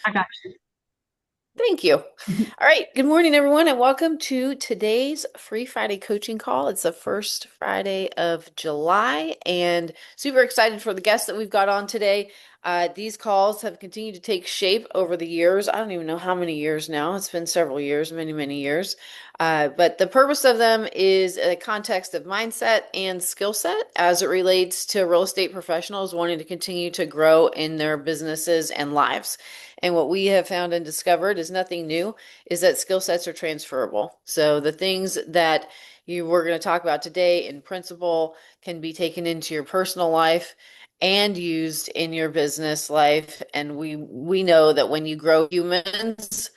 I got Thank you. you. All right. Good morning, everyone, and welcome to today's Free Friday coaching call. It's the first Friday of July, and super excited for the guests that we've got on today. These calls have continued to take shape over the years. I don't even know how many years now. It's been several years, many, many years. But the purpose of them is a context of mindset and skill set as it relates to real estate professionals wanting to continue to grow in their businesses and lives. And what we have found and discovered is nothing new, is that skill sets are transferable. So the things that you were going to talk about today in principle can be taken into your personal life and used in your business life. And we know that when you grow humans,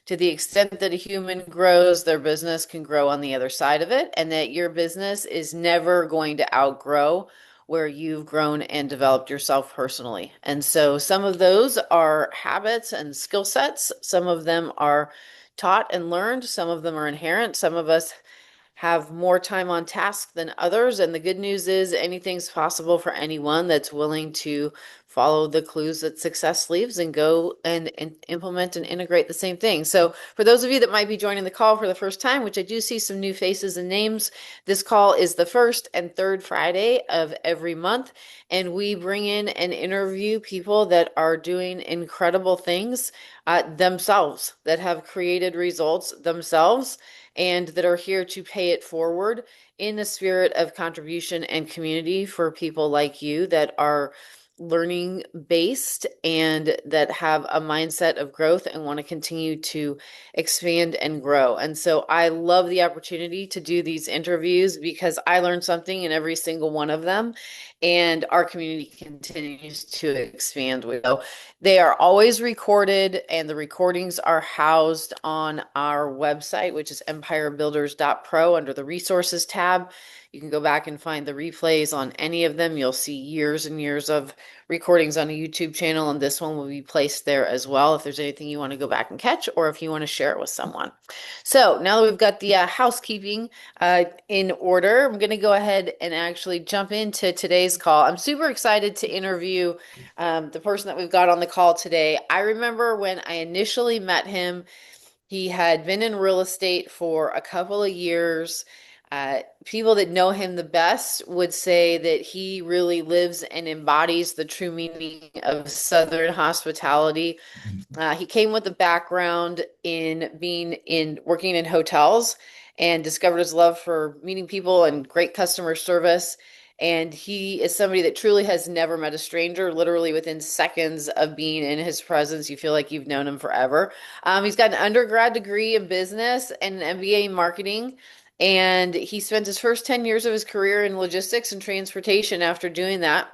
to the extent that a human grows, their business can grow on the other side of it, and that your business is never going to outgrow where you've grown and developed yourself personally. And so some of those are habits and skill sets. Some of them are taught and learned. Some of them are inherent. Some of us have more time on task than others. And the good news is anything's possible for anyone that's willing to follow the clues that success leaves and go and implement and integrate the same thing. So, for those of you that might be joining the call for the first time, which I do see some new faces and names, this call is the first and third Friday of every month. And we bring in and interview people that are doing incredible things themselves, that have created results themselves and that are here to pay it forward in the spirit of contribution and community for people like you that are learning based and that have a mindset of growth and want to continue to expand and grow. And so I love the opportunity to do these interviews because I learn something in every single one of them, and our community continues to expand with. So they are always recorded, and the recordings are housed on our website, which is empirebuilders.pro under the resources tab. You can go back and find the replays on any of them. You'll see years and years of recordings on a YouTube channel, and this one will be placed there as well if there's anything you want to go back and catch or if you want to share it with someone. So now that we've got the housekeeping in order, I'm going to go ahead and actually jump into today's call. I'm super excited to interview the person that we've got on the call today. I remember when I initially met him, he had been in real estate for a couple of years. People that know him the best would say that he really lives and embodies the true meaning of Southern hospitality. He came with a background in being in working in hotels and discovered his love for meeting people and great customer service. And he is somebody that truly has never met a stranger. Literally within seconds of being in his presence, you feel like you've known him forever. He's got an undergrad degree in business and an MBA in marketing. And he spent his first 10 years of his career in logistics and transportation after doing that,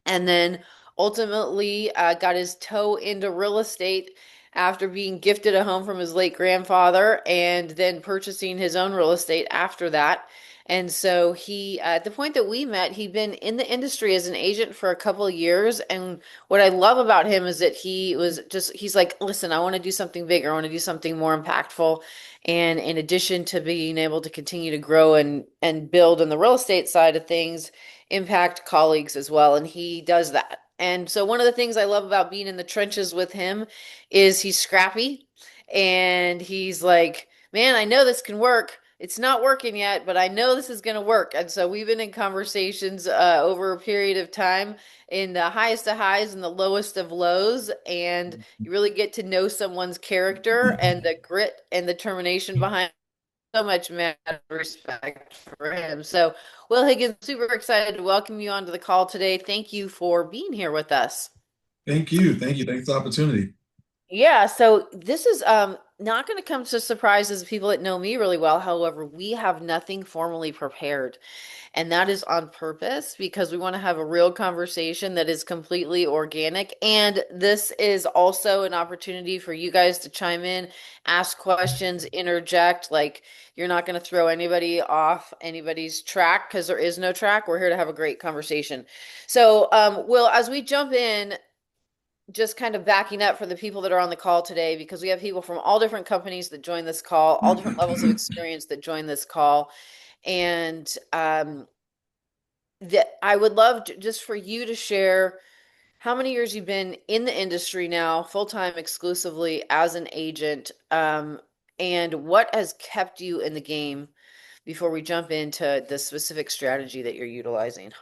and then ultimately got his toe into real estate after being gifted a home from his late grandfather and then purchasing his own real estate after that. And so he, at the point that we met, he'd been in the industry as an agent for a couple of years. And what I love about him is that he's like, listen, I want to do something bigger. I want to do something more impactful. And in addition to being able to continue to grow and build on the real estate side of things, impact colleagues as well. And he does that. And so one of the things I love about being in the trenches with him is he's scrappy and he's like, man, I know this can work. It's not working yet, but I know this is going to work. And so we've been in conversations over a period of time in the highest of highs and the lowest of lows. And you really get to know someone's character and the grit and the determination behind so much mad respect for him. So, Will Higgins, super excited to welcome you onto the call today. Thank you for being here with us. Thank you. Thank you. Thanks for the opportunity. Yeah, so this is not going to come to surprises to people that know me really well. However, we have nothing formally prepared. And that is on purpose because we want to have a real conversation that is completely organic. And this is also an opportunity for you guys to chime in, ask questions, interject. Like you're not going to throw anybody off anybody's track because there is no track. We're here to have a great conversation. So, Will, as we jump in, just kind of backing up for the people that are on the call today, because we have people from all different companies that join this call, all different levels of experience that join this call. And that I would love just for you to share how many years you've been in the industry now, full time exclusively as an agent, and what has kept you in the game before we jump into the specific strategy that you're utilizing?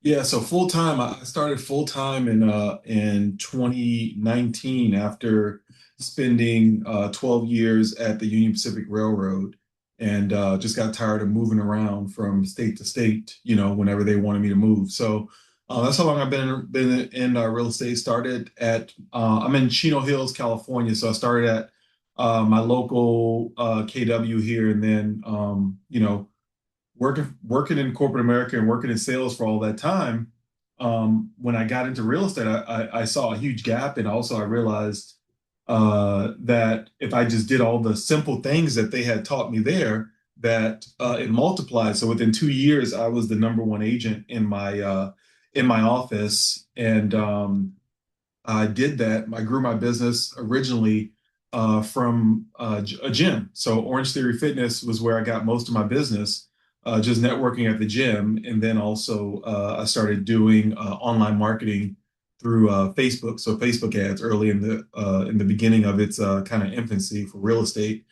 Yeah, so full time, I started full time in 2019 after spending 12 years at the Union Pacific Railroad, and just got tired of moving around from state to state, whenever they wanted me to move. So that's how long I've been in real estate. Started at I'm in Chino Hills, California, so I started at my local KW here, and then working in corporate America and working in sales for all that time, when I got into real estate, I saw a huge gap, and also I realized that if I just did all the simple things that they had taught me there, that it multiplied. So within 2 years, I was the number one agent in my office, and I did that. I grew my business originally from a gym. So Orange Theory Fitness was where I got most of my business, just networking at the gym. And then also I started doing online marketing through Facebook. So Facebook ads early in the beginning of its kind of infancy for real estate.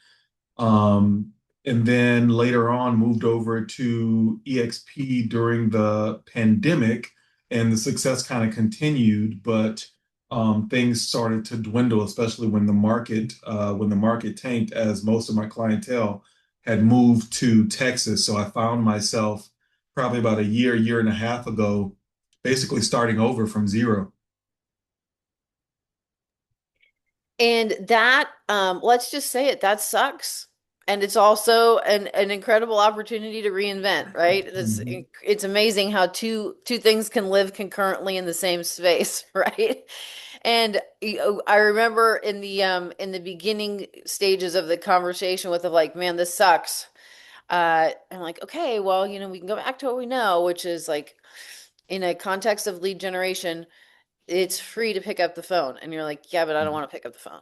Um, and then later on moved over to EXP during the pandemic, and the success kind of continued, but things started to dwindle, especially when the market tanked, as most of my clientele had moved to Texas. So I found myself probably about a year and a half ago, basically starting over from zero. And that, let's just say it, that sucks. And it's also an incredible opportunity to reinvent, right? Mhm. It's amazing how two things can live concurrently in the same space, right? And I remember in the beginning stages of the conversation with the like, man, this sucks. I'm like, okay, well, we can go back to what we know, which is like in a context of lead generation, it's free to pick up the phone. And you're like, yeah, but I don't want to pick up the phone.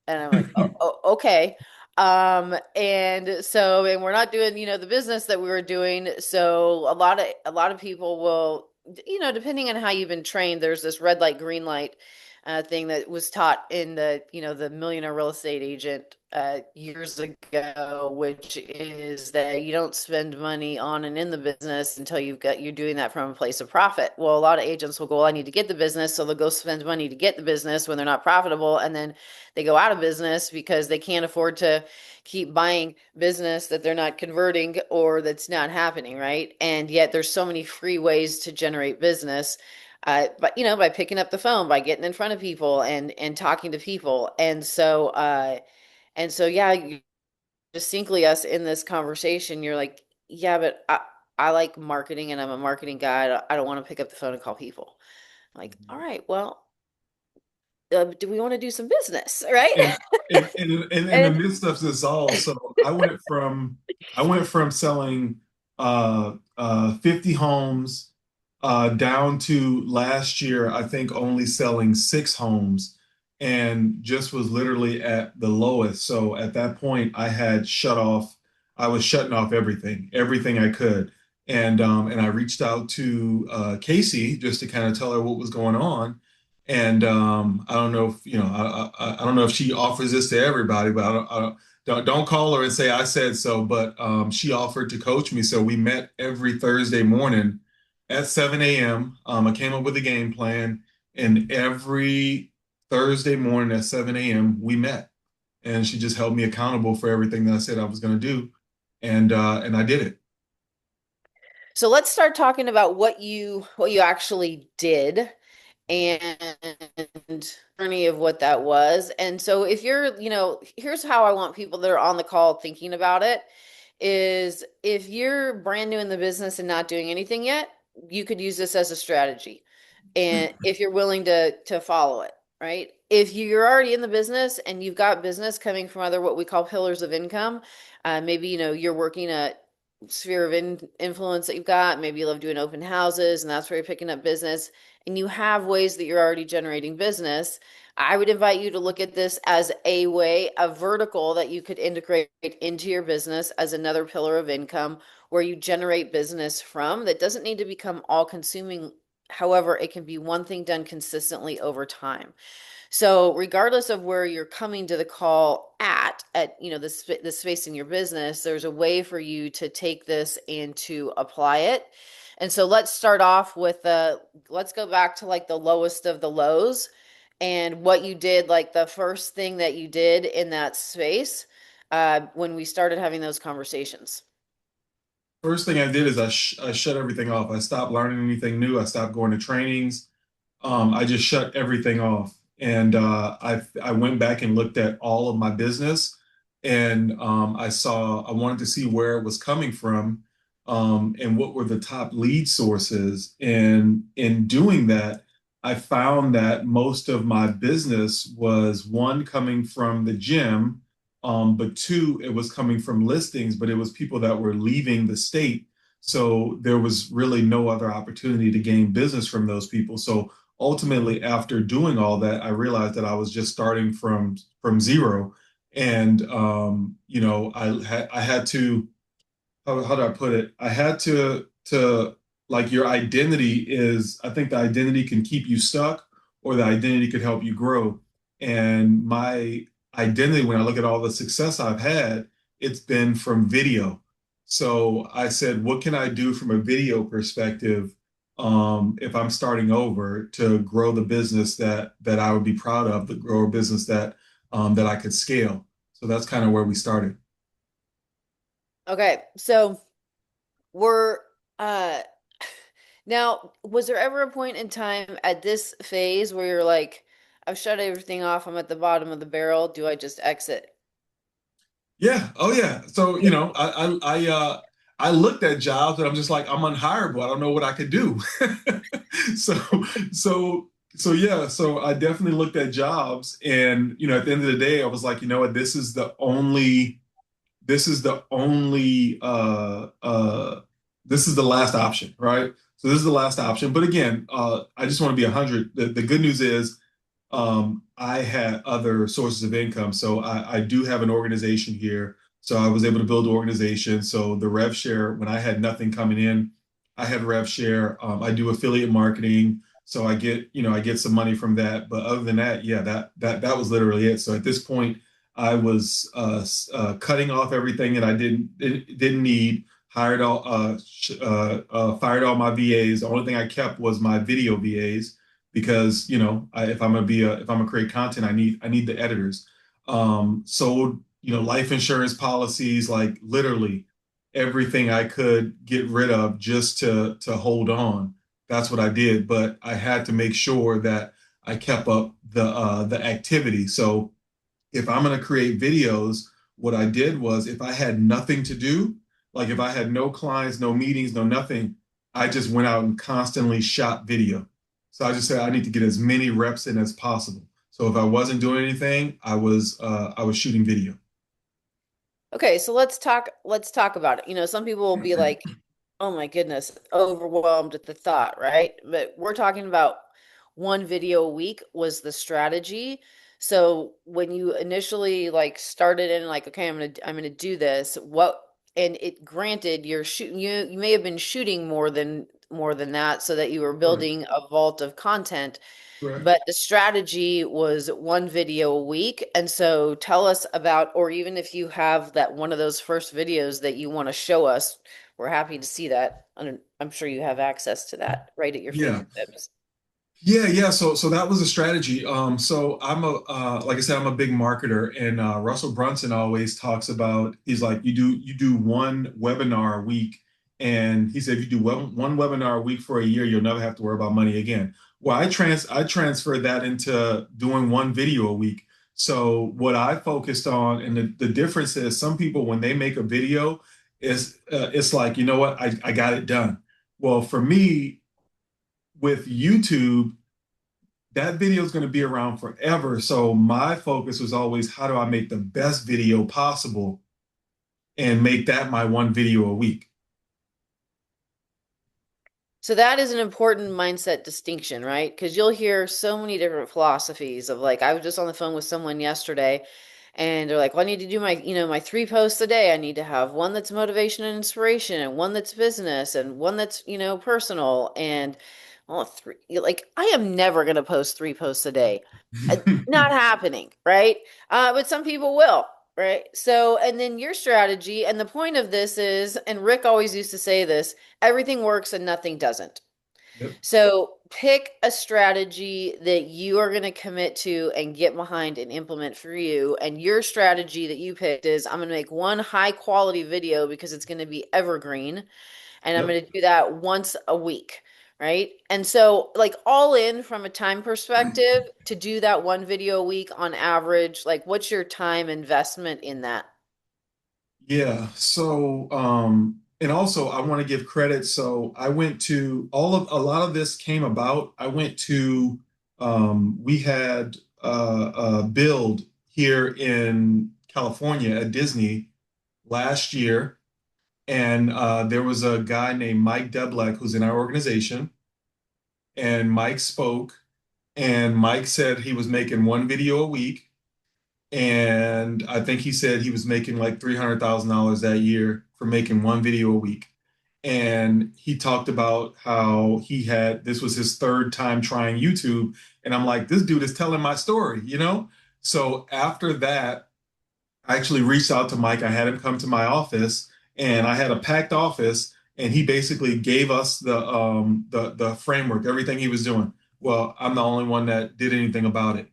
And I'm like, oh, okay. And we're not doing, the business that we were doing. So a lot of people will, depending on how you've been trained, there's this red light, green light thing that was taught in the Millionaire Real Estate Agent years ago, which is that you don't spend money on and in the business until you're doing that from a place of profit. Well, a lot of agents will go, well, I need to get the business, so they'll go spend money to get the business when they're not profitable, and then they go out of business because they can't afford to keep buying business that they're not converting or that's not happening, right? And yet there's so many free ways to generate business. But by picking up the phone, by getting in front of people and talking to people. And so yeah, distinctly us in this conversation, you're like, yeah, but I like marketing and I'm a marketing guy. I don't want to pick up the phone and call people. I'm like, all right, well, do we want to do some business, right? And in the And midst of this all, so I went from selling 50 homes down to last year, I think only selling 6 homes, and just was literally at the lowest. So at that point, I was shutting off everything I could. And I reached out to Casey just to kind of tell her what was going on. And I don't know if I don't know if she offers this to everybody, but don't call her and say I said so. But she offered to coach me, so we met every Thursday morning at 7 a.m. I came up with a game plan, and every Thursday morning at 7 a.m. we met, and she just held me accountable for everything that I said I was going to do, and I did it. so let's start talking about what you actually did and journey of what that was. And so if here's how I want people that are on the call thinking about it is if you're brand new in the business and not doing anything yet, you could use this as a strategy. And if you're willing to follow it, right? If you're already in the business and you've got business coming from other what we call pillars of income, maybe you're working a sphere of influence that you've got. Maybe you love doing open houses, and that's where you're picking up business. And you have ways that you're already generating business. I would invite you to look at this as a vertical that you could integrate into your business as another pillar of income where you generate business from that doesn't need to become all consuming However, it can be one thing done consistently over time. So regardless of where you're coming to the call at the space in your business, there's a way for you to take this and to apply it. And so let's start off with let's go back to like the lowest of the lows and what you did, like the first thing that you did in that space when we started having those conversations. First thing I did is I shut everything off. I stopped learning anything new. I stopped going to trainings. I just shut everything off, and I went back and looked at all of my business, and I wanted to see where it was coming from, and what were the top lead sources. And in doing that, I found that most of my business was one coming from the gym, but two, it was coming from listings, but it was people that were leaving the state. So there was really no other opportunity to gain business from those people. So ultimately, after doing all that, I realized that I was just starting from zero, and I had to, how do I put it? I had to like, your identity is, I think the identity can keep you stuck, or the identity could help you grow. And my identity, when I look at all the success I've had, it's been from video. So I said, what can I do from a video perspective, if I'm starting over, to grow the business that I would be proud of, to grow a business that I could scale. So that's kind of where we started. Okay, so we're uh now, was there ever a point in time at this phase where you're like, I've shut everything off, I'm at the bottom of the barrel, do I just exit? Yeah. Oh, yeah. So, Yeah. I looked at jobs and I'm just like, I'm unhireable. I don't know what I could do. So, so, so yeah. So I definitely looked at jobs, and at the end of the day, I was like, you know what, this is the last option, right? So this is the last option. But again, I just want to be 100. The good news is, I had other sources of income. So I do have an organization here. So I was able to build an organization. So the rev share, when I had nothing coming in, I had rev share. I do affiliate marketing. So I get some money from that. But other than that, yeah, that was literally it. So at this point, I was cutting off everything that I didn't need. Fired all my VAs. The only thing I kept was my video VAs, because if I'm gonna create content, I need the editors. Sold, life insurance policies, like literally everything I could get rid of just to hold on. That's what I did, but I had to make sure that I kept up the activity. So if I'm going to create videos, what I did was, if I had nothing to do, like if I had no clients, no meetings, no nothing, I just went out and constantly shot video. So I just said I need to get as many reps in as possible. So if I wasn't doing anything, I was shooting video. Okay, so let's talk about it. Some people will be like, "Oh my goodness, overwhelmed at the thought," right? But we're talking about one video a week was the strategy. So when you initially like started in like, okay, I'm gonna do this, and it granted you're shooting you may have been shooting more than that so that you were Correct. building a vault of content. Correct. But the strategy was one video a week. And so tell us about, or even if you have that one of those first videos that you want to show us, we're happy to see that. I'm sure you have access to that right at your Yeah. fingertips. Yeah, yeah. So that was a strategy. So like I said, I'm a big marketer, and Russell Brunson always talks about. He's like, you do one webinar a week, and he said, if you do one webinar a week for a year, you'll never have to worry about money again. Well, I transferred that into doing one video a week. So what I focused on, and the difference is, some people, when they make a video, is it's like, you know what, I got it done. Well, for me, with YouTube, that video is going to be around forever. So my focus was always, how do I make the best video possible and make that my one video a week? So that is an important mindset distinction, right? Because you'll hear so many different philosophies of like, I was just on the phone with someone yesterday and they're like, well, I need to do my 3 posts a day. I need to have one that's motivation and inspiration and one that's business and one that's personal. And oh, three, like I am never going to post 3 posts a day. Not happening, right? But some people will, right? So, and then your strategy, and the point of this is, and Rick always used to say this, everything works and nothing doesn't. Yep. So pick a strategy that you are going to commit to and get behind and implement for you. And your strategy that you picked is I'm going to make one high quality video because it's going to be evergreen. And I'm Yep. going to do that once a week. Right. And so, like, all in from a time perspective, to do that one video a week on average, like, what's your time investment in that? Yeah. So, and also I want to give credit. So I went to a lot of this came about. I went to, we had a build here in California at Disney last year. And there was a guy named Mike Deblek who's in our organization. And Mike spoke, and Mike said he was making one video a week. And I think he said he was making like $300,000 that year for making one video a week. And he talked about how this was his third time trying YouTube. And I'm like, this dude is telling my story, you know? So after that, I actually reached out to Mike. I had him come to my office, and I had a packed office, and he basically gave us the framework, everything he was doing. Well, I'm the only one that did anything about it.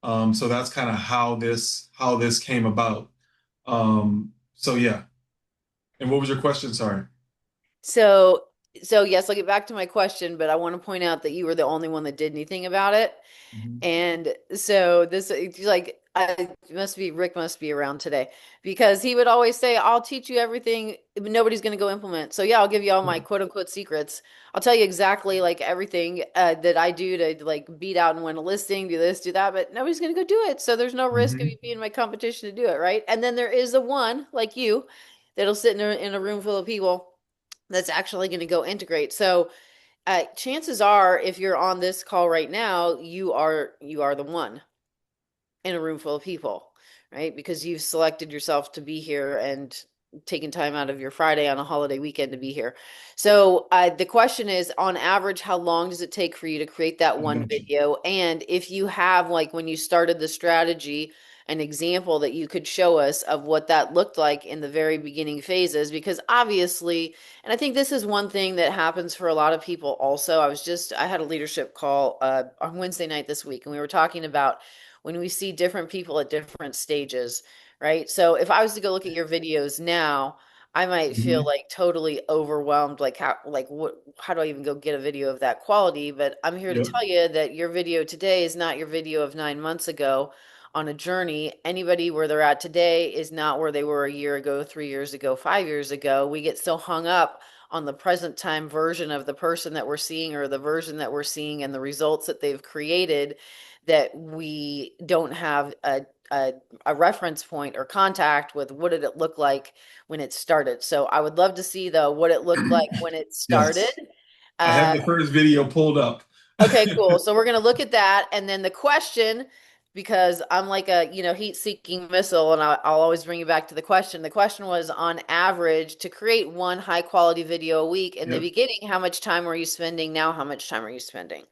So that's kind of how this came about. So yeah. And what was your question? Sorry. So, so yes, I'll get back to my question, but I want to point out that you were the only one that did anything about it. Mhm. And so this, like, I must be, Rick must be around today because he would always say, I'll teach you everything, but nobody's going to go implement. So yeah, I'll give you all my quote unquote secrets. I'll tell you exactly like everything that I do to like beat out and win a listing, do this, do that, but nobody's going to go do it. So there's no risk of you Mhm. being my competition to do it, right? And then there is the one like you that'll sit in a room full of people that's actually going to go integrate. So chances are, if you're on this call right now, you are the one in a room full of people, right? Because you've selected yourself to be here and taken time out of your Friday on a holiday weekend to be here. So the question is, on average, how long does it take for you to create that I one got you. video? And if you have, like, when you started the strategy, an example that you could show us of what that looked like in the very beginning phases, because obviously, and I think this is one thing that happens for a lot of people also. I had a leadership call on Wednesday night this week, and we were talking about when we see different people at different stages, right? So if I was to go look at your videos now, I might feel Mhm. like totally overwhelmed, like how do I even go get a video of that quality? But I'm here to Yep. tell you that your video today is not your video of 9 months ago on a journey. Anybody where they're at today is not where they were a year ago, 3 years ago, 5 years ago. We get so hung up on the present time version of the person that we're seeing or the version that we're seeing and the results that they've created that we don't have a reference point or contact with what did it look like when it started. So I would love to see though what it looked like when it started. Yes. I have Uh, the first video pulled up. okay, cool. So we're gonna look at that, and then the question, because I'm like a heat-seeking missile, and I'll always bring you back to the question. The question was, on average, to create one high-quality video a week. In the Yep. beginning, how much time were you spending? Now, how much time are you spending?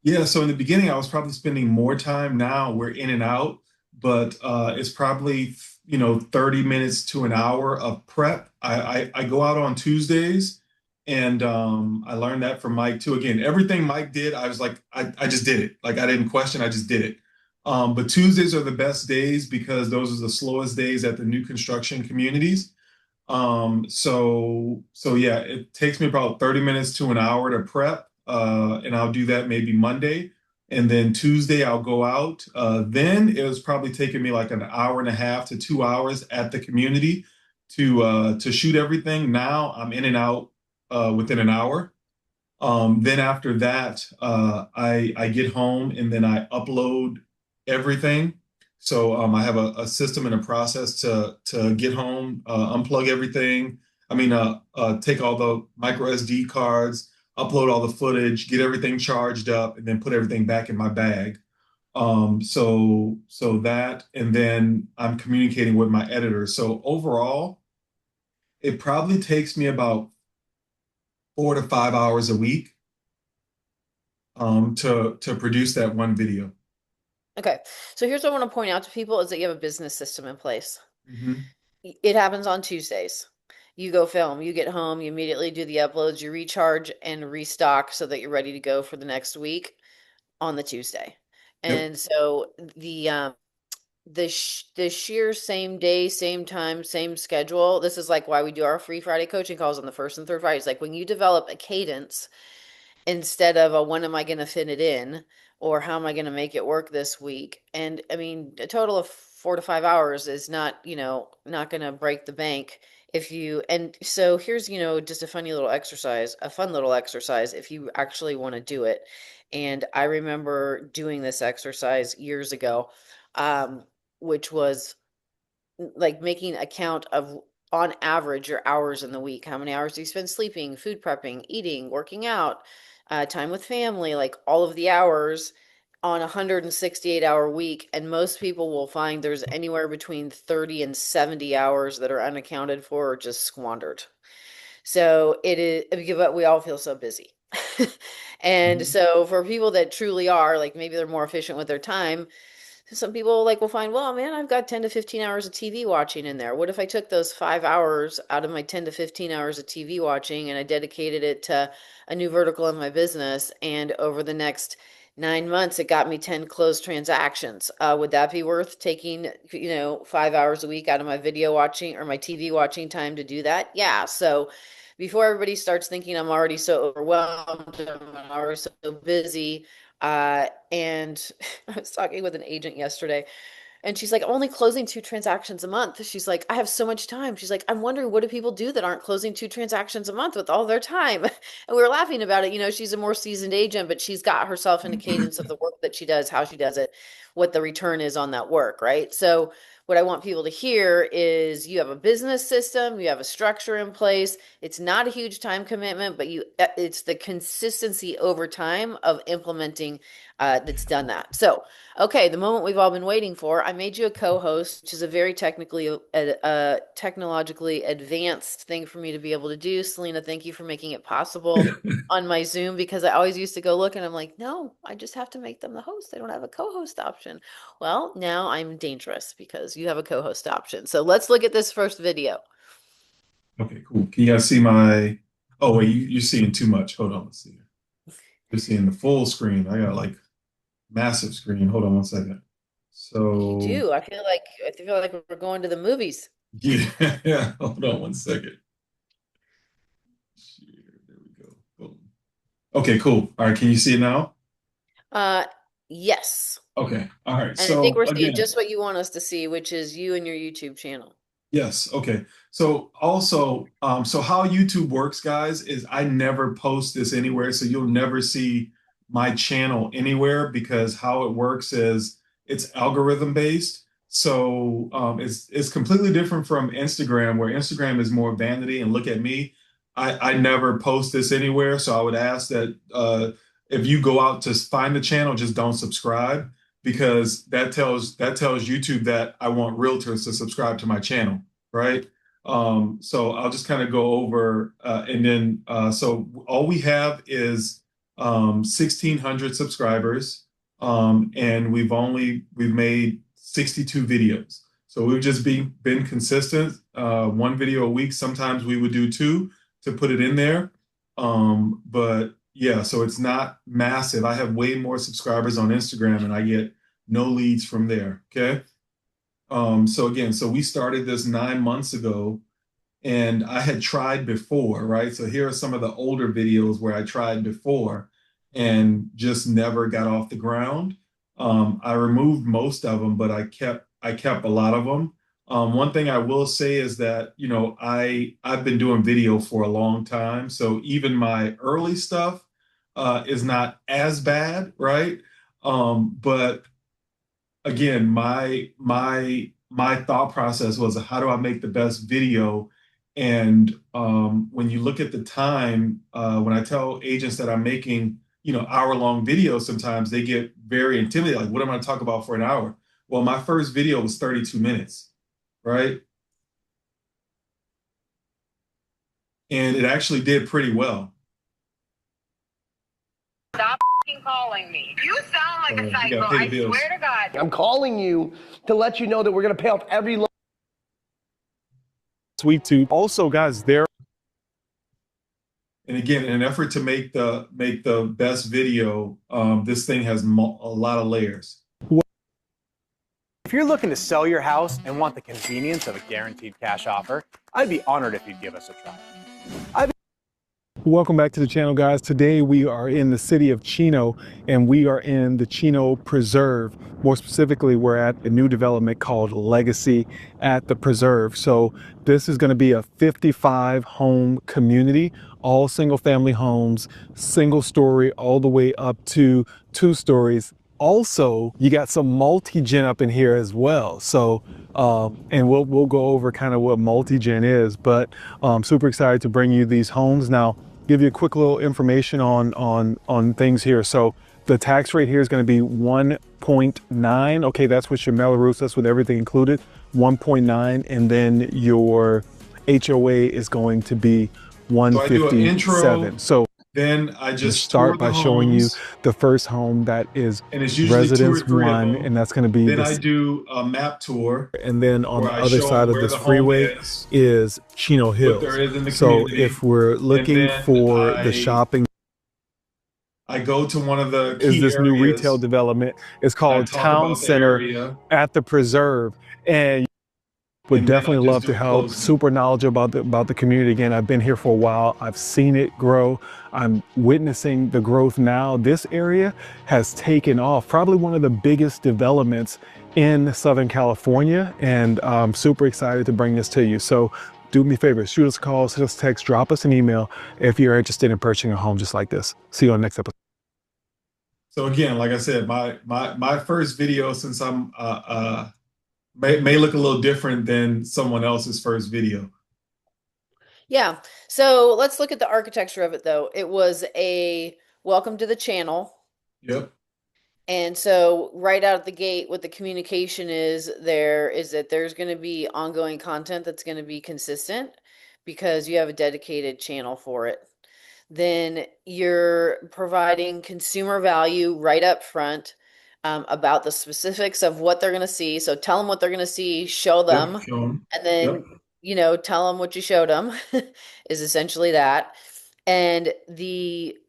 Yeah, so in the beginning, I was probably spending more time. Now we're in and out, but it's probably 30 minutes to an hour of prep. I go out on Tuesdays, and I learned that from Mike too. Again, everything Mike did, I was like, I just did it. Like I didn't question, I just did it. But Tuesdays are the best days because those are the slowest days at the new construction communities. So yeah, it takes me about 30 minutes to an hour to prep. And I'll do that maybe Monday. And then Tuesday I'll go out. Then it was probably taking me like an hour and a half to 2 hours at the community to shoot everything. Now I'm in and out within an hour. Then after that, I get home and then I upload everything. So I have a system and a process to get home, unplug everything. I mean, take all the micro SD cards, upload all the footage, get everything charged up, and then put everything back in my bag. So that, and then I'm communicating with my editor. So overall, it probably takes me about 4 to 5 hours a week. to produce that one video. Okay. So here's what I want to point out to people is that you have a business system in place. Hmm. It happens on Tuesdays. You go film, you get home, you immediately do the uploads, you recharge and restock so that you're ready to go for the next week on the Tuesday. Yep. And so the sheer same day, same time, same schedule. This is like why we do our free Friday coaching calls on the first and third Fridays. Like when you develop a cadence instead of a when am I going to fit it in or how am I going to make it work this week. And I mean, a total of 4 to 5 hours is not, not going to break the bank if you, and so here's, just a funny little exercise, a fun little exercise if you actually want to do it. And I remember doing this exercise years ago, um, which was like making a count of on average your hours in the week. How many hours do you spend sleeping, food prepping, eating, working out, time with family, like all of the hours on a 168-hour week. And most people will find there's anywhere between 30 and 70 hours that are unaccounted for or just squandered. So it is because we all feel so busy. And Mhm. so for people that truly are, like maybe they're more efficient with their time, some people like will find, well, man, I've got 10 to 15 hours of TV watching in there. What if I took those 5 hours out of my 10 to 15 hours of TV watching and I dedicated it to a new vertical in my business? And over the next 9 months, it got me 10 closed transactions. Would that be worth taking, 5 hours a week out of my video watching or my TV watching time to do that? Yeah. So before everybody starts thinking I'm already so overwhelmed, I'm already so busy, and I was talking with an agent yesterday, and she's like, I'm only closing 2 transactions a month. She's like, I have so much time. She's like, I'm wondering what do people do that aren't closing 2 transactions a month with all their time? And we were laughing about it. She's a more seasoned agent, but she's got herself in a cadence of the work that she does, how she does it, what the return is on that work, right? So what I want people to hear is you have a business system, you have a structure in place. It's not a huge time commitment, but it's the consistency over time of implementing that's done that. So okay, the moment we've all been waiting for. I made you a co-host, which is a very technologically advanced thing for me to be able to do. Selena, thank you for making it possible on my Zoom because I always used to go look and I'm like, no, I just have to make them the host. They don't have a co-host option. Well, now I'm dangerous because you have a co-host option. So let's look at this first video. Okay, cool. Can you guys see my? Oh wait, you're seeing too much. Hold on, let's see. You're seeing the full screen. I got like massive screen. Hold on one second. You So do. I feel like we're going to the movies. yeah, yeah. Hold on one second. Share. There we go. Boom. Okay, cool. All right, can you see it now? Uh, yes. Okay. All right. And I think So we're seeing again, just what you want us to see, which is you and your YouTube channel. yes. Okay. So also, so how YouTube works, guys, is I never post this anywhere. So you'll never see my channel anywhere because how it works is it's algorithm based. So it's completely different from Instagram, where Instagram is more vanity and look at me. I never post this anywhere. So I would ask that if you go out to find the channel, just don't subscribe because that tells YouTube that I want realtors to subscribe to my channel, right? So I'll just kind of go over and then so all we have is 1,600 subscribers, and we've made 62 videos. So we've just been consistent, one video a week. Sometimes we would do two to put it in there, but yeah, so it's not massive. I have way more subscribers on Instagram and I get no leads from there. Okay. So again, so we started this 9 months ago and I had tried before, right? So here are some of the older videos where I tried before and just never got off the ground. I removed most of them, but I kept a lot of them. One thing I will say is that, I've been doing video for a long time. So even my early stuff is not as bad, right? But again, my thought process was how do I make the best video? And when you look at the time, when I tell agents that I'm making, hour-long videos, sometimes they get very intimidated. Like, what am I going to talk about for an hour? Well, my first video was 32 minutes, right? And it actually did pretty well. Stop calling me. You sound like a You psycho. gotta pay the I bills. swear to God. I'm calling you to let you know that we're going to pay off every loan. Sweet tooth. Also, guys, there. And again, in an effort to make the best video, this thing has a lot of layers. If you're looking to sell your house and want the convenience of a guaranteed cash offer, I'd be honored if you'd give us a try. Welcome back to the channel, guys. Today we are in the city of Chino, and we are in the Chino Preserve. More specifically, we're at a new development called Legacy at the Preserve. So this is going to be a 55 home community, all single family homes, single story, all the way up to 2 stories. Also, you got some multi-gen up in here as well. So, and we'll go over kind of what multi-gen is, but super excited to bring you these homes. Now, give you a quick little information on things here. So the tax rate here is going to be 1.9. Okay, that's with your Melrose, that's with everything included, 1.9, and then your HOA is going to be 157. So then I just start by showing you the first home that is and it's usually residence 2 or 3 of 1, them. and that's going to be then I do a map tour, and then on the other side of this freeway is Chino Hills. there is in the so community. if we're looking for the shopping, I go to one of the is key this new areas. retail development. It's called Town Center at the Preserve, and would definitely love to help. Super knowledgeable about the community. Again, I've been here for a while. I've seen it grow. I'm witnessing the growth now. This area has taken off. Probably one of the biggest developments in Southern California, and I'm super excited to bring this to you. So do me a favor, shoot us a call, send us a text, drop us an email if you're interested in purchasing a home just like this. See you on the next episode. So again, like I said, my first video, since I'm may look a little different than someone else's first video. Yeah. So let's look at the architecture of it, though. It was a welcome to the channel. Yep. And so right out of the gate, what the communication is that there's going to be ongoing content that's going to be consistent because you have a dedicated channel for it. Then you're providing consumer value right up front. About the specifics of what they're going to see. So tell them what they're going to see, show them, and then, tell them what you showed them is essentially that. And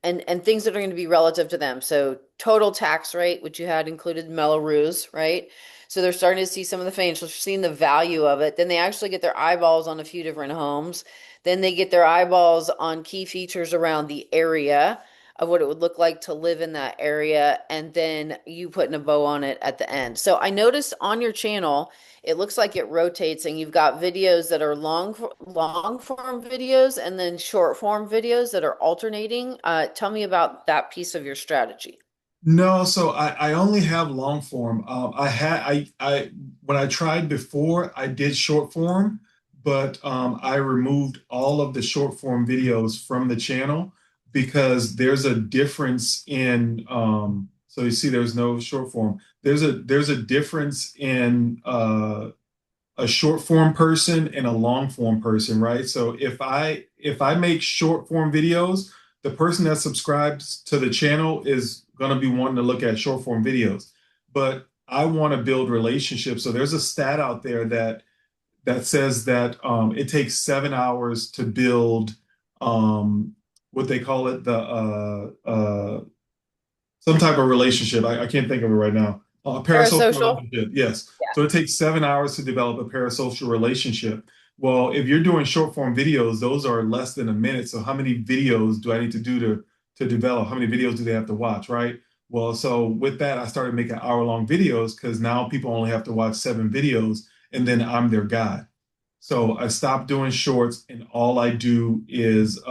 and things that are going to be relative to them. So total tax rate, which you had included Melrose, right? So they're starting to see some of the financials, seeing the value of it. Then they actually get their eyeballs on a few different homes. Then they get their eyeballs on key features around the area of what it would look like to live in that area, and then you putting a bow on it at the end. So I noticed on your channel, it looks like it rotates, and you've got videos that are long form videos and then short form videos that are alternating. Tell me about that piece of your strategy. No, so I only have long form. I when I tried before, I did short form, but I removed all of the short form videos from the channel because there's a difference in so you see there's no short form. There's a difference in a short form person and a long form person, right? So if I make short form videos, the person that subscribes to the channel is going to be wanting to look at short form videos. But I want to build relationships. So there's a stat out there that says that it takes 7 hours to build what they call it, some type of relationship. I can't think of it right now. Parasocial relationship. Yes. Yeah. So it takes 7 hours to develop a parasocial relationship. Well, if you're doing short form videos, those are less than a minute. So how many videos do I need to do to develop? How many videos do they have to watch, right? Well, so with that, I started making hour-long videos because now people only have to watch 7 videos, and then I'm their guide. So I stopped doing shorts, and all I do is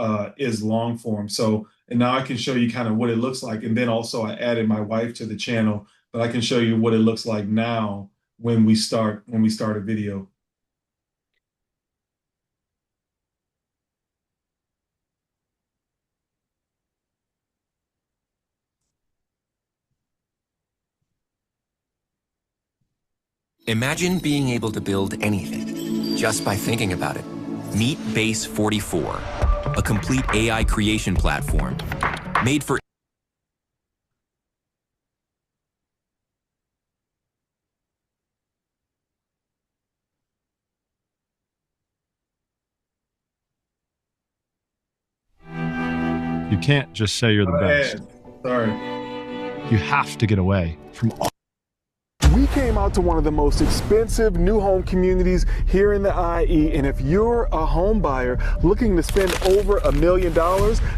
long form. So, and now I can show you kind of what it looks like. And then also I added my wife to the channel, but I can show you what it looks like now when we start a video. Imagine being able to build anything just by thinking about it. Meet Base 44, a complete AI creation platform made for You can't just say you're the Go best. ahead. Sorry. You have to get away from all. We came out to one of the most expensive new home communities here in the IE, and if you're a home buyer looking to spend over $1 million,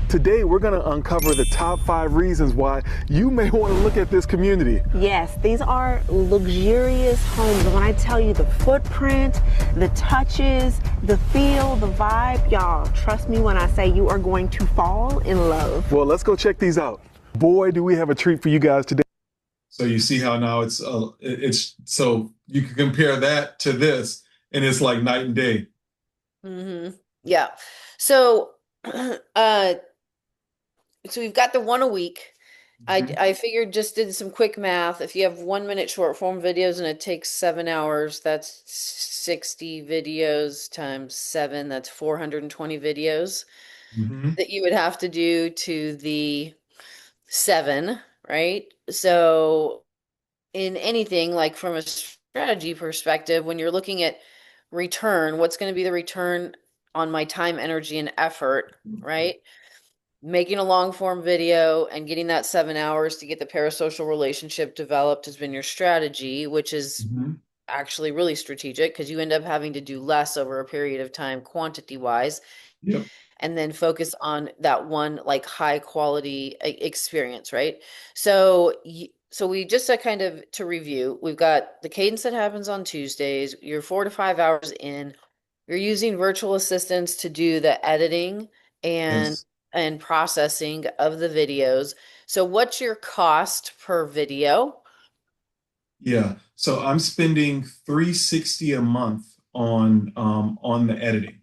today we're going to uncover the top 5 reasons why you may want to look at this community. Yes, these are luxurious homes. When I tell you the footprint, the touches, the feel, the vibe, y'all, trust me when I say you are going to fall in love. Well, let's go check these out. Boy, do we have a treat for you guys today. So you see how now it's so you can compare that to this, and it's like night and day. Yeah. So, so we've got the one a week. I figured, just did some quick math. If you have 1 minute short form videos and it takes 7 hours, that's 60 videos times 7. That's 420 videos that you would have to do to the 7, right? So in anything, like from a strategy perspective, when you're looking at return, what's going to be the return on my time, energy, and effort, right? Making a long form video and getting that 7 hours to get the parasocial relationship developed has been your strategy, which is actually really strategic because you end up having to do less over a period of time, quantity wise. Yep. And then focus on that one like high quality experience, right? So we just kind of to review, we've got the cadence that happens on Tuesdays. You're 4 to 5 hours in. You're using virtual assistants to do the editing and processing of the videos. So what's your cost per video? Yeah. So I'm spending $360 a month on the editing.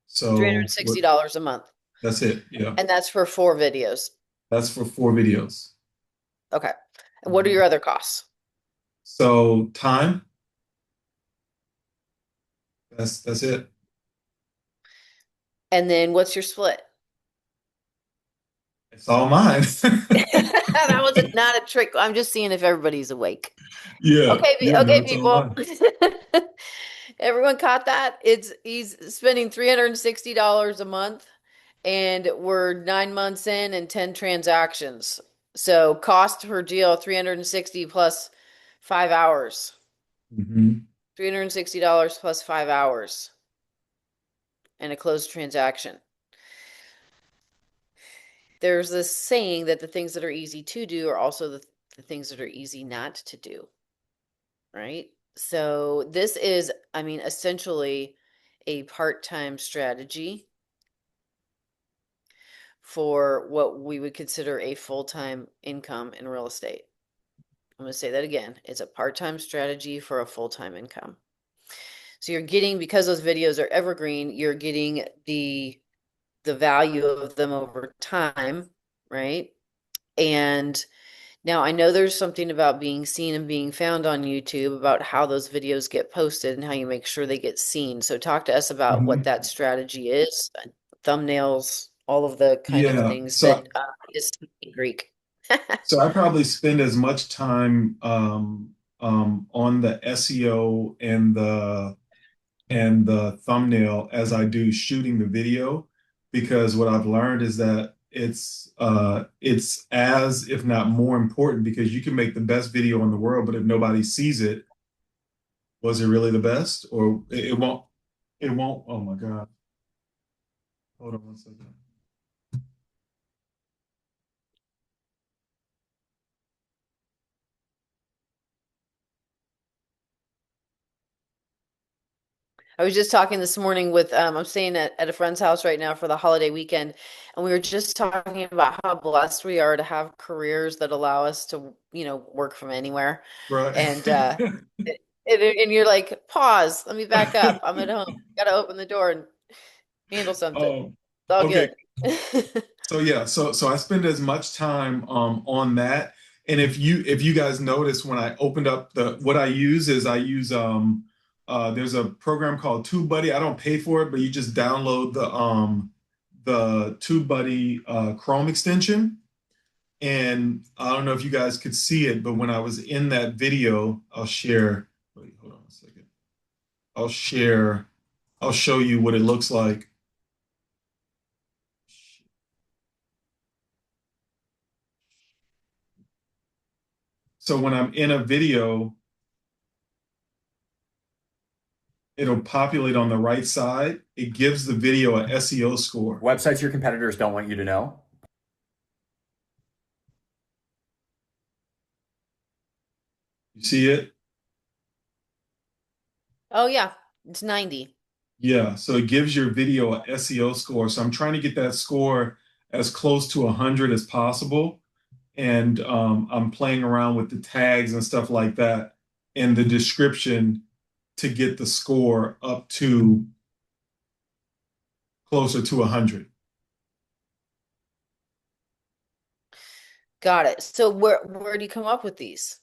So $360 a month. That's it. Yeah. And that's for 4 videos. That's for 4 videos. Okay. And what are your other costs? So time. That's it. And then what's your split? It's all mine. That was not a trick. I'm just seeing if everybody's awake. Yeah. Okay, Yeah, no, okay, it's all people. mine. Everyone caught that? He's spending $360 a month, and we're 9 months in and 10 transactions. So cost per deal 360 plus 5 hours. $360 plus 5 hours and a closed transaction. There's this saying that the things that are easy to do are also the things that are easy not to do, right? So this is, I mean, essentially a part-time strategy for what we would consider a full-time income in real estate. I'm going to say that again. It's a part-time strategy for a full-time income. So you're getting, because those videos are evergreen, you're getting the value of them over time, right? And now I know there's something about being seen and being found on YouTube, about how those videos get posted and how you make sure they get seen. So talk to us about what that strategy is, thumbnails, all of the kind of things that is Greek. So I probably spend as much time on the SEO and the thumbnail as I do shooting the video, because what I've learned is that it's as, if not more important, because you can make the best video in the world, but if nobody sees it, was it really the best? Or it won't, oh my God. Hold on one second. I was just talking this morning with, I'm staying at a friend's house right now for the holiday weekend, and we were just talking about how blessed we are to have careers that allow us to, work from anywhere. Right. And and you're like, pause, let me back up. I'm at home. Got to open the door and handle something. It's all okay. good. So yeah, so I spend as much time on that. And if you guys notice, when I opened up what I use is there's a program called TubeBuddy. I don't pay for it, but you just download the TubeBuddy Chrome extension. And I don't know if you guys could see it, but when I was in that video, I'll share. Wait, hold on a second. I'll show you what it looks like. So when I'm in a video, it'll populate on the right side. It gives the video a SEO score. Websites your competitors don't want you to know. You see it? Oh yeah, it's 90. Yeah, so it gives your video a SEO score. So I'm trying to get that score as close to 100 as possible. And I'm playing around with the tags and stuff like that and the description to get the score up to closer to 100. Got it. So where do you come up with these?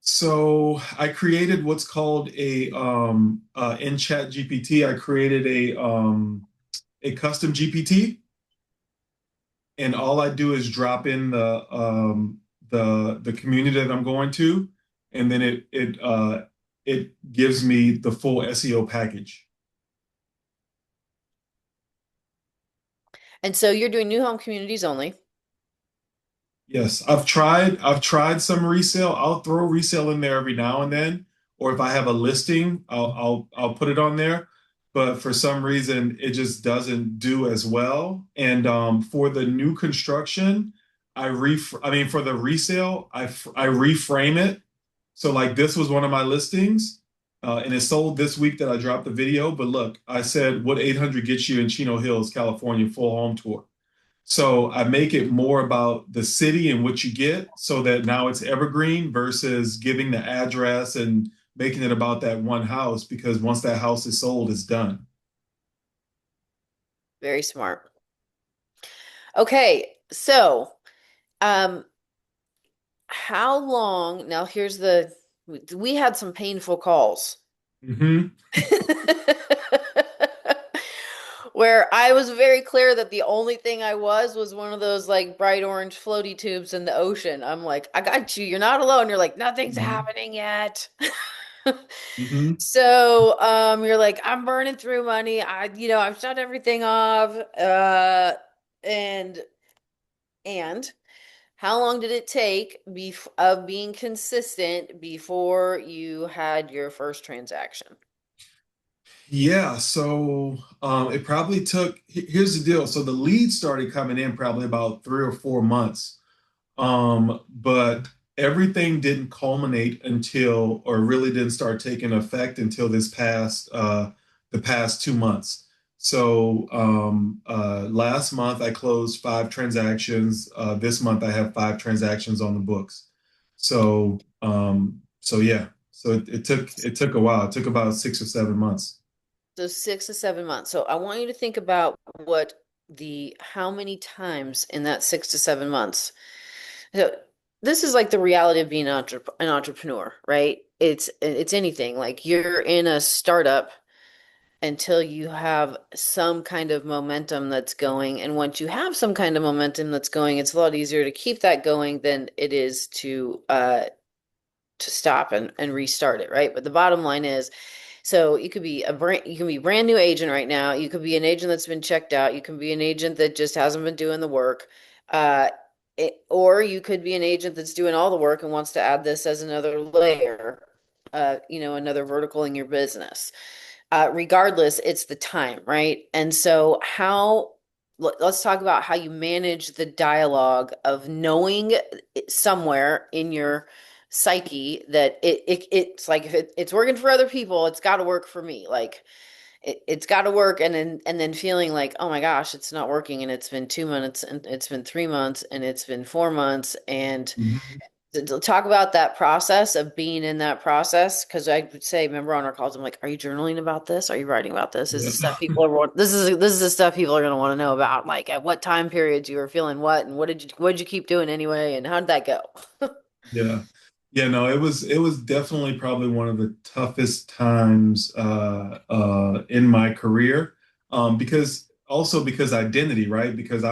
So I created what's called in Chat GPT, I created a custom GPT, and all I do is drop in the community that I'm going to, and then it gives me the full SEO package. And so you're doing new home communities only. Yes, I've tried some resale. I'll throw resale in there every now and then, or if I have a listing, I'll put it on there. But for some reason, it just doesn't do as well. And for the new construction, I mean for the resale, I reframe it. So like this was one of my listings, and it sold this week that I dropped the video. But look, I said, what 800 gets you in Chino Hills, California, full home tour. So I make it more about the city and what you get so that now it's evergreen versus giving the address and making it about that one house, because once that house is sold, it's done. Very smart. Okay, so um how long now we had some painful calls. Hmm. Where I was very clear that the only thing I was one of those like bright orange floaty tubes in the ocean. I'm like, I got you. You're not alone. You're like, nothing's Hmm. happening yet. Hmm. So, you're like, I'm burning through money. I've shut everything off. And and how long did it take of being consistent before you had your first transaction? Yeah, so it probably took, here's the deal. So the leads started coming in probably about 3 or 4 months. But everything didn't culminate until, or really didn't start taking effect until the past 2 months. So last month I closed 5 transactions. This month I have 5 transactions on the books. So yeah, so it took a while. It took about 6 or 7 months. So 6 to 7 months. So I want you to think about how many times in that 6 to 7 months. So this is like the reality of being an entrepreneur, right? It's anything like you're in a startup until you have some kind of momentum that's going. And once you have some kind of momentum that's going, it's a lot easier to keep that going than it is to stop and restart it, right? But the bottom line is, so you can be a brand new agent right now. You could be an agent that's been checked out. You can be an agent that just hasn't been doing the work. Uh, or you could be an agent that's doing all the work and wants to add this as another layer, another vertical in your business. Regardless, it's the time, right? And so let's talk about how you manage the dialogue of knowing somewhere in your psyche that it's like if it's working for other people, it's got to work for me. Like it's got to work, and then feeling like, oh my gosh, it's not working, and it's been 2 months, and it's been 3 months, and it's been 4 months, and Mhm. to talk about that process of being in that process, because I would say, remember on our calls, I'm like, are you journaling about this? Are you writing about this? Is Yeah. this stuff people are this is the stuff people are going to want to know about, like at what time periods you were feeling what, and what did you keep doing anyway, and how did that go? Yeah. Yeah, no, it was definitely probably one of the toughest times in my career. Because identity, right? Because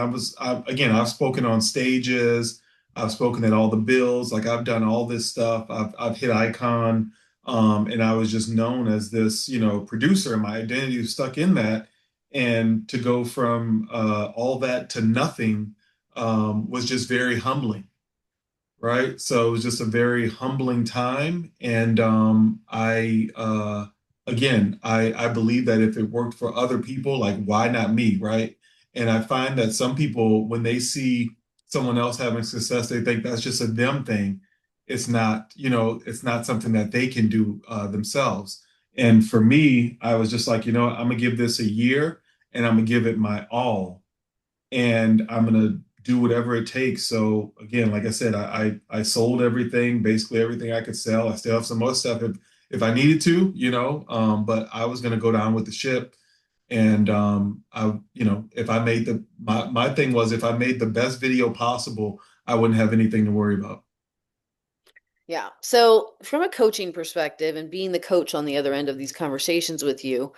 again, I've spoken on stages, I've spoken at all the bills, like I've done all this stuff. I've hit icon, and I was just known as this, producer, and my identity was stuck in that. And to go from all that to nothing was just very humbling. right? So it was just a very humbling time. And again, I believe that if it worked for other people, like why not me, right? And I find that some people, when they see someone else having success, they think that's just a them thing. It's not, it's not something that they can do themselves. And for me, I was just like, I'm gonna give this a year and I'm gonna give it my all and I'm gonna do whatever it takes. So again, like I said, I sold everything, basically everything I could sell. I still have some more stuff if I needed to, but I was gonna go down with the ship. And if I made my thing was if I made the best video possible, I wouldn't have anything to worry about. Yeah. So, from a coaching perspective and being the coach on the other end of these conversations with you,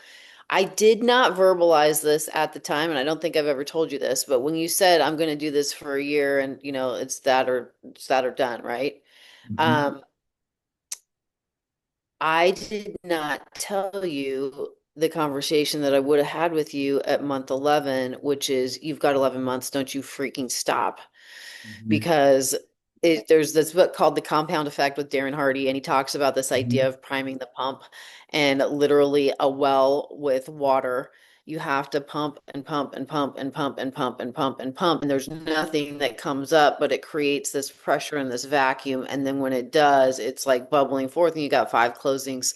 I did not verbalize this at the time, and I don't think I've ever told you this, but when you said I'm going to do this for a year and it's that or done, right? Mhm. Um, I did not tell you the conversation that I would have had with you at month 11, which is you've got 11 months, don't you freaking stop Mhm. because there's this book called The Compound Effect with Darren Hardy, and he talks about this idea Mhm. of priming the pump and literally a well with water. You have to pump and pump and pump and pump and pump and pump and pump, and there's nothing that comes up, but it creates this pressure and this vacuum. And then when it does, it's like bubbling forth, and you got five closings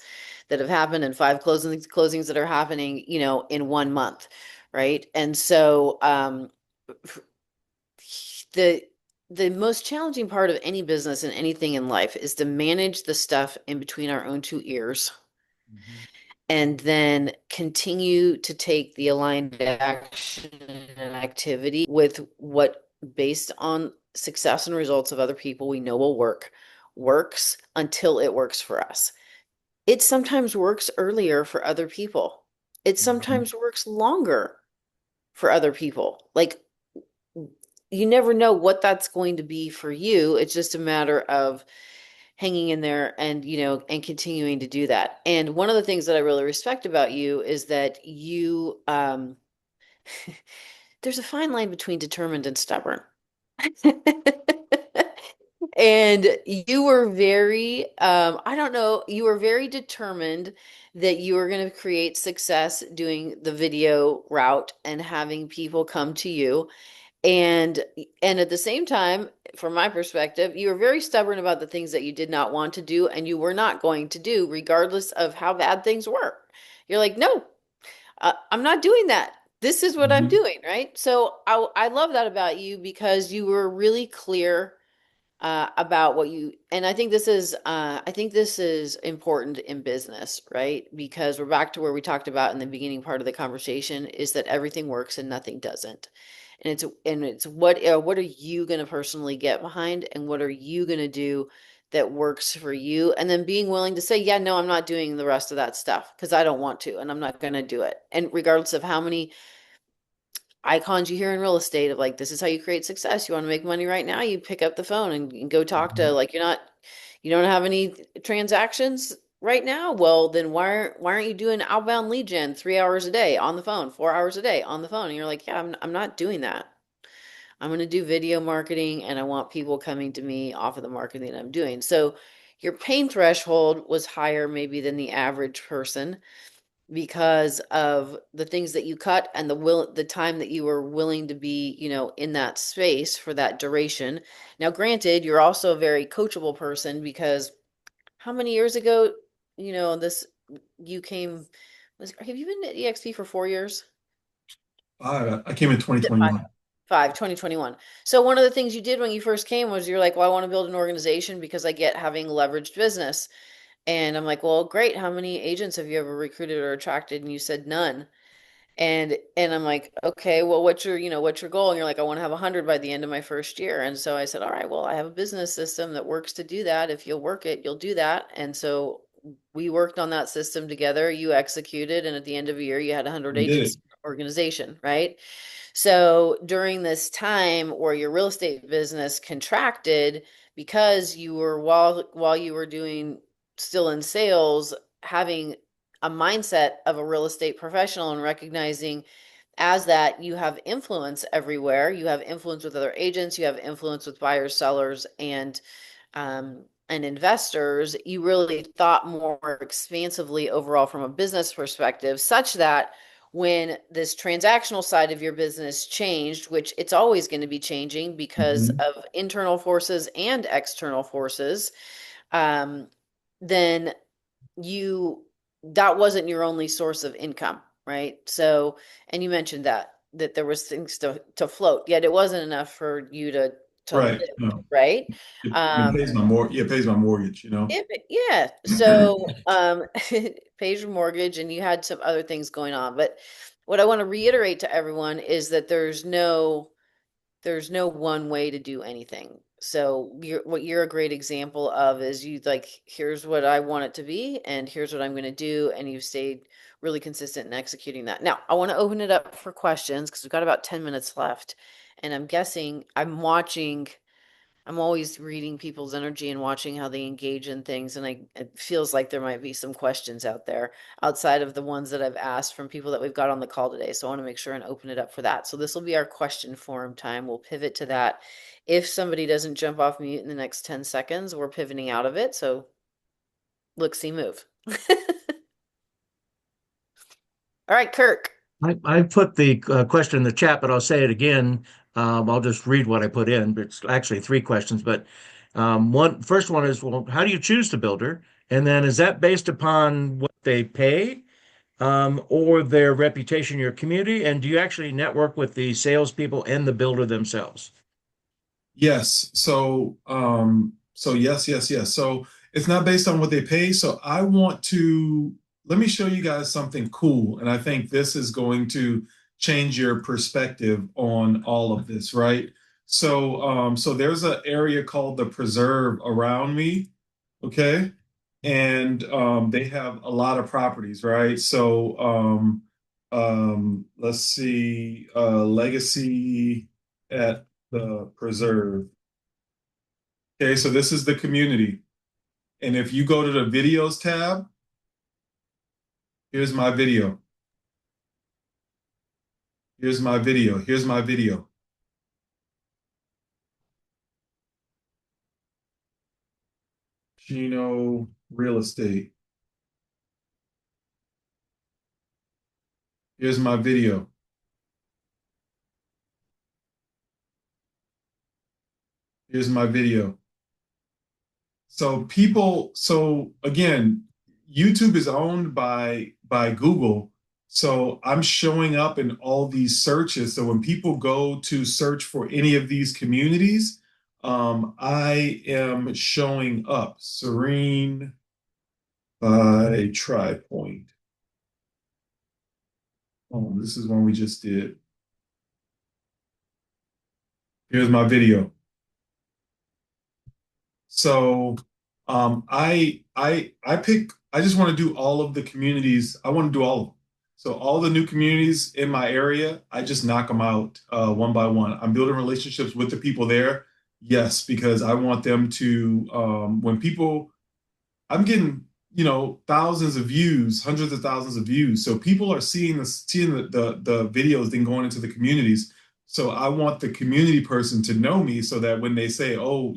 that have happened and five closings that are happening, in 1 month, right? And so, the the most challenging part of any business and anything in life is to manage the stuff in between our own two ears Mhm. and then continue to take the aligned action and activity with what, based on success and results of other people we know will works until it works for us. It sometimes works earlier for other people. It Mhm. sometimes works longer for other people. Like, you never know what that's going to be for you. It's just a matter of hanging in there and, and continuing to do that. And one of the things that I really respect about you is that there's a fine line between determined and stubborn. And you were I don't know, you were very determined that you were going to create success doing the video route and having people come to you. And at the same time, from my perspective, you were very stubborn about the things that you did not want to do and you were not going to do, regardless of how bad things were. You're like, no, I'm not doing that. This is what I'm Mhm. doing, right? So I love that about you because you were really clear about what you, and I think this is important in business, right? Because we're back to where we talked about in the beginning part of the conversation is that everything works and nothing doesn't. And it's what are you going to personally get behind and what are you going to do that works for you, and then being willing to say, yeah, no, I'm not doing the rest of that stuff because I don't want to and I'm not going to do it. And regardless of how many icons you hear in real estate of like, this is how you create success. You want to make money right now, you pick up the phone and go talk to, Mhm. like, you don't have any transactions right now. Well, then why aren't you doing outbound lead gen 3 hours a day on the phone, 4 hours a day on the phone? And you're like, yeah, I'm not doing that. I'm going to do video marketing and I want people coming to me off of the marketing that I'm doing. So your pain threshold was higher maybe than the average person because of the things that you cut and the time that you were willing to be, in that space for that duration. Now, granted, you're also a very coachable person because how many years ago, this you came have you been at EXP for 4 years? I came in Is it five? 2021. Five, 2021. So one of the things you did when you first came was you're like, well, I want to build an organization because I get having leveraged business. And I'm like, well, great. How many agents have you ever recruited or attracted? And you said none. And I'm like, okay, well, what's your goal? And you're like, I want to have 100 by the end of my first year. And so I said, all right, well, I have a business system that works to do that. If you'll work it, you'll do that. And so we worked on that system together. You executed, and at the end of a year, you had 100 We did it. agents organization, right? So during this time where your real estate business contracted because you were while you were doing still in sales, having a mindset of a real estate professional and recognizing as that, you have influence everywhere. You have influence with other agents, you have influence with buyers, sellers, and investors. You really thought more expansively overall from a business perspective, such that when this transactional side of your business changed, which it's always going to be changing because of internal forces and external forces, then you that wasn't your only source of income, right? So, and you mentioned that there was things to float, yet it wasn't enough for you to Right. live, No. right? It pays my it pays my mortgage, you know. Yeah. So, it pays your mortgage, and you had some other things going on. But what I want to reiterate to everyone is that there's no one way to do anything. So what you're a great example of is you like, here's what I want it to be, and here's what I'm going to do, and you've stayed really consistent in executing that. Now, I want to open it up for questions because we've got about 10 minutes left, and I'm always reading people's energy and watching how they engage in things, and it feels like there might be some questions out there outside of the ones that I've asked from people that we've got on the call today. So I want to make sure and open it up for that. So this will be our question forum time. We'll pivot to that. If somebody doesn't jump off mute in the next 10 seconds, we're pivoting out of it. So look, see, move. All right, Kirk. I put the question in the chat, but I'll say it again. I'll just read what I put in. It's actually three questions, but first one is, well, how do you choose the builder? And then is that based upon what they pay, or their reputation in your community? And do you actually network with the salespeople and the builder themselves? Yes. So yes. So it's not based on what they pay. So let me show you guys something cool. And I think this is going to change your perspective on all of this, right? So there's an area called the Preserve around me. Okay. And they have a lot of properties, right? So let's see, Legacy at the Preserve. Okay, so this is the community. And if you go to the videos tab, here's my video. Here's my video. Here's my video. Chino Real Estate. Here's my video. Here's my video. So again, YouTube is owned by Google. So I'm showing up in all these searches. So when people go to search for any of these communities, I am showing up. Serene by Tri Point. Oh, this is one we just did. Here's my video. So I just want to do all of the communities. I want to do all of them. So all the new communities in my area, I just knock them out one by one. I'm building relationships with the people there. Yes, because I want them to when people I'm getting, thousands of views, hundreds of thousands of views. So people are seeing the videos, then going into the communities. So I want the community person to know me so that when they say, oh,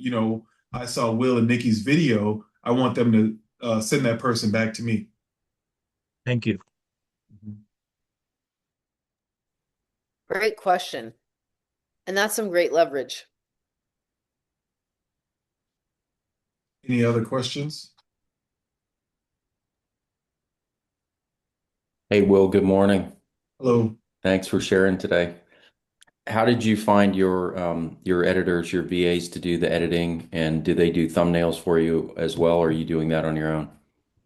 I saw Will and Nikki's video, I want them to send that person back to me. Thank you. Great question. And that's some great leverage. Any other questions? Hey, Will, good morning. Hello. Thanks for sharing today. How did you find your editors, your VAs to do the editing, and do they do thumbnails for you as well, or are you doing that on your own?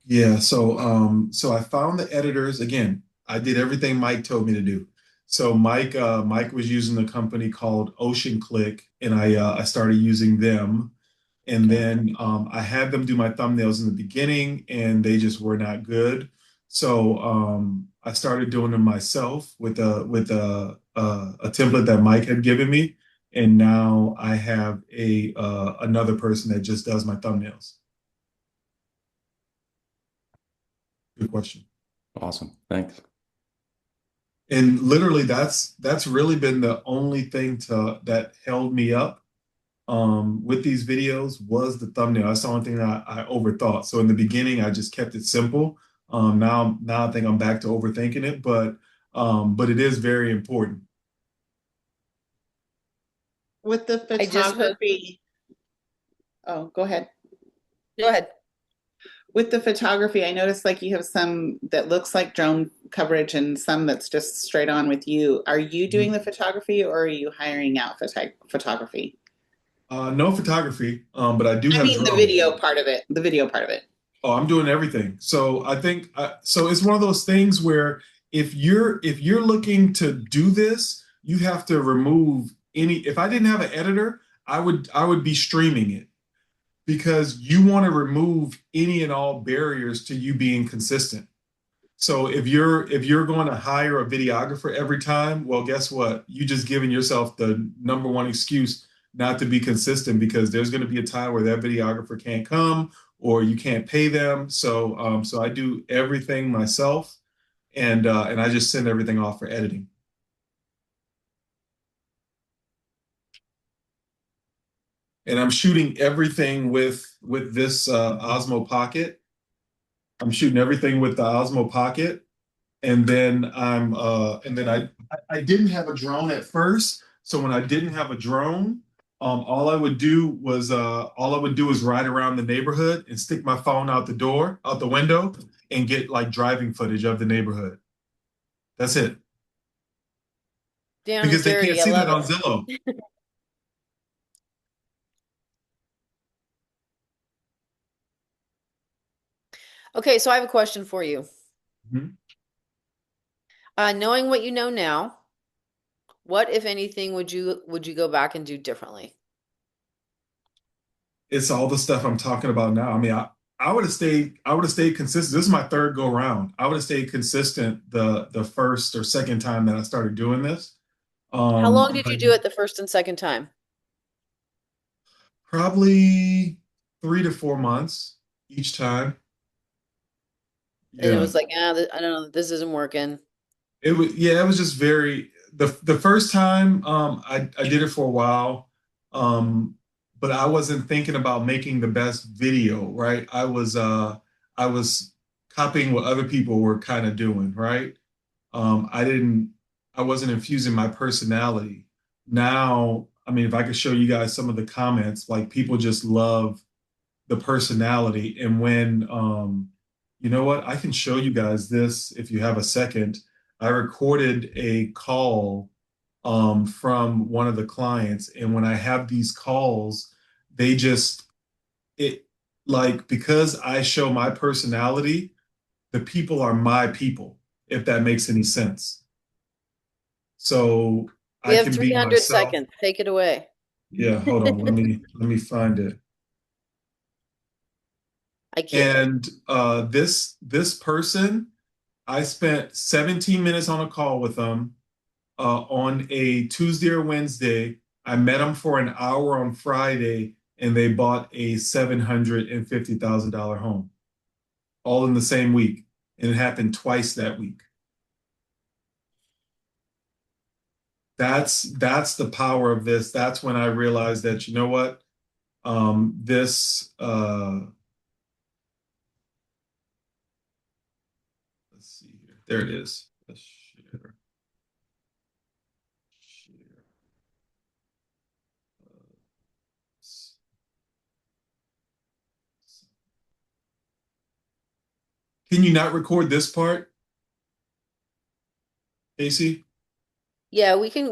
Yeah, so I found the editors again. I did everything Mike told me to do. So Mike was using a company called Ocean Click, and I started using them. And then I had them do my thumbnails in the beginning, and they just were not good. So I started doing them myself with a template that Mike had given me, and now I have another person that just does my thumbnails. Good question. Awesome. Thanks. And literally that's really been the only thing that held me up with these videos was the thumbnail. That's the only thing that I overthought. So in the beginning, I just kept it simple. Now I think I'm back to overthinking it, but it is very important. With the I just heard. photography, oh, go ahead. Go ahead. With the photography, I noticed like you have some that looks like drone coverage and some that's just straight on with you. Are you doing the photography or are you hiring out photography? No photography, but I do I have mean the drones. video part of it. The video part of it. Oh, I'm doing everything. So I think so. It's one of those things where if you're looking to do this, you have to remove any. If I didn't have an editor, I would be streaming it because you want to remove any and all barriers to you being consistent. So if you're going to hire a videographer every time, well, guess what? You just giving yourself the number one excuse not to be consistent because there's going to be a time where that videographer can't come or you can't pay them. So I do everything myself, and I just send everything off for editing. And I'm shooting everything with this Osmo Pocket. I'm shooting everything with the Osmo Pocket. And then I didn't have a drone at first. So when I didn't have a drone, all I would do is ride around the neighborhood and stick my phone out the window, and get like driving footage of the neighborhood. That's it. Down and Because they can't dirty. I see that love on it. Zillow. Okay, so I have a question for you. Mhm. Knowing what you know now, what, if anything, would you go back and do differently? It's all the stuff I'm talking about now. I mean, I would have stayed consistent. This is my third go round. I would have stayed consistent the first or second time that I started doing this. How long did But you do it the first and second time? probably 3 to 4 months each time. And it Yeah. was like, I don't know, this isn't working. It was just very the first time I did it for a while, um but I wasn't thinking about making the best video, right? I was copying what other people were kind of doing, right? I didn't I wasn't infusing my personality. Now, I mean, if I could show you guys some of the comments, like people just love the personality. And when you know what, I can show you guys this if you have a second. I recorded a call from one of the clients, and when I have these calls, they just it like because I show my personality, the people are my people, if that makes any sense. So We I have can be 300 myself. seconds. Take it away. Yeah, hold on, let me find it. I can't. And this person, I spent 17 minutes on a call with them on a Tuesday or Wednesday. I met them for an hour on Friday, and they bought a $750,000 home, all in the same week, and it happened twice that week. That's the power of this. That's when I realized that, you know what, this let's see here. There it is. Let's share. Share. Can you not record this part, AC? Yeah, we can